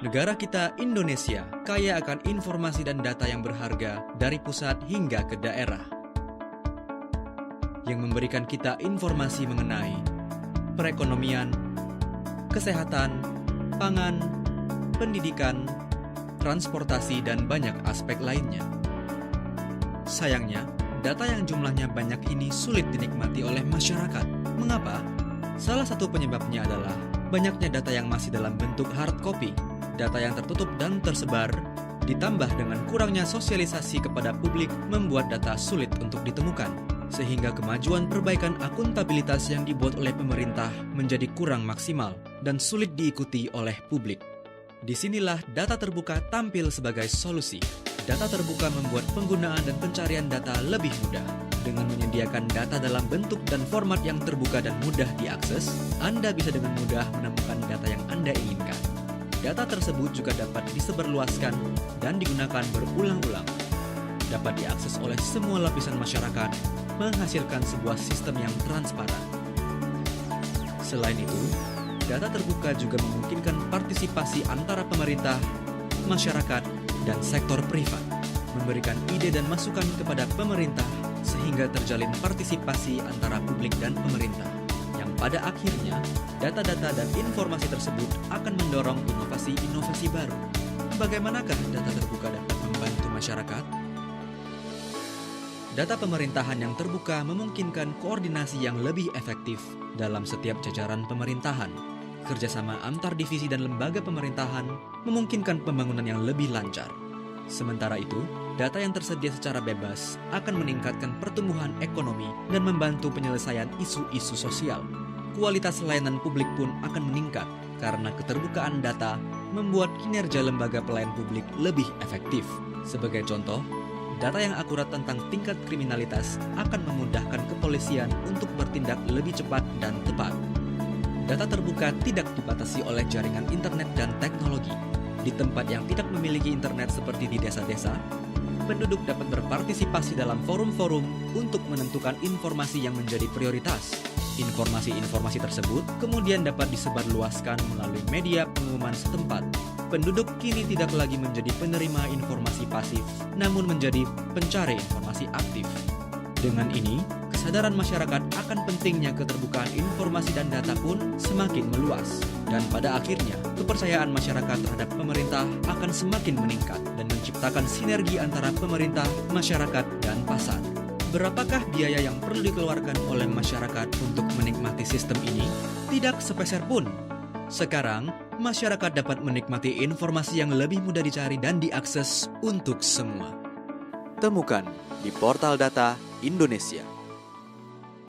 Negara kita, Indonesia, kaya akan informasi dan data yang berharga dari pusat hingga ke daerah, yang memberikan kita informasi mengenai perekonomian, kesehatan, pangan, pendidikan, transportasi, dan banyak aspek lainnya. Sayangnya, data yang jumlahnya banyak ini sulit dinikmati oleh masyarakat. Mengapa? Salah satu penyebabnya adalah banyaknya data yang masih dalam bentuk hard copy, data yang tertutup dan tersebar, ditambah dengan kurangnya sosialisasi kepada publik membuat data sulit untuk ditemukan, sehingga kemajuan perbaikan akuntabilitas yang dibuat oleh pemerintah menjadi kurang maksimal dan sulit diikuti oleh publik. Disinilah data terbuka tampil sebagai solusi. Data terbuka membuat penggunaan dan pencarian data lebih mudah. Dengan menyediakan data dalam bentuk dan format yang terbuka dan mudah diakses, Anda bisa dengan mudah menemukan data yang Anda inginkan. Data tersebut juga dapat disebarluaskan dan digunakan berulang-ulang. Dapat diakses oleh semua lapisan masyarakat, menghasilkan sebuah sistem yang transparan. Selain itu, data terbuka juga memungkinkan partisipasi antara pemerintah, masyarakat, dan sektor privat, memberikan ide dan masukan kepada pemerintah sehingga terjalin partisipasi antara publik dan pemerintah, yang pada akhirnya data-data dan informasi tersebut akan mendorong inovasi-inovasi baru. Bagaimanakah data terbuka dapat membantu masyarakat? Data pemerintahan yang terbuka memungkinkan koordinasi yang lebih efektif dalam setiap jajaran pemerintahan. Kerjasama antar divisi dan lembaga pemerintahan memungkinkan pembangunan yang lebih lancar. Sementara itu, data yang tersedia secara bebas akan meningkatkan pertumbuhan ekonomi dan membantu penyelesaian isu-isu sosial. Kualitas layanan publik pun akan meningkat karena keterbukaan data membuat kinerja lembaga pelayan publik lebih efektif. Sebagai contoh, data yang akurat tentang tingkat kriminalitas akan memudahkan kepolisian untuk bertindak lebih cepat dan tepat. Data terbuka tidak dibatasi oleh jaringan internet dan teknologi. Di tempat yang tidak memiliki internet seperti di desa-desa, penduduk dapat berpartisipasi dalam forum-forum untuk menentukan informasi yang menjadi prioritas. Informasi-informasi tersebut kemudian dapat disebarluaskan melalui media pengumuman setempat. Penduduk kini tidak lagi menjadi penerima informasi pasif, namun menjadi pencari informasi aktif. Dengan ini, kesadaran masyarakat akan pentingnya keterbukaan informasi dan data pun semakin meluas. Dan pada akhirnya, kepercayaan masyarakat terhadap pemerintah akan semakin meningkat dan menciptakan sinergi antara pemerintah, masyarakat, dan pasar. Berapakah biaya yang perlu dikeluarkan oleh masyarakat untuk menikmati sistem ini? Tidak sepeser pun. Sekarang, masyarakat dapat menikmati informasi yang lebih mudah dicari dan diakses untuk semua. Temukan di portal data Indonesia.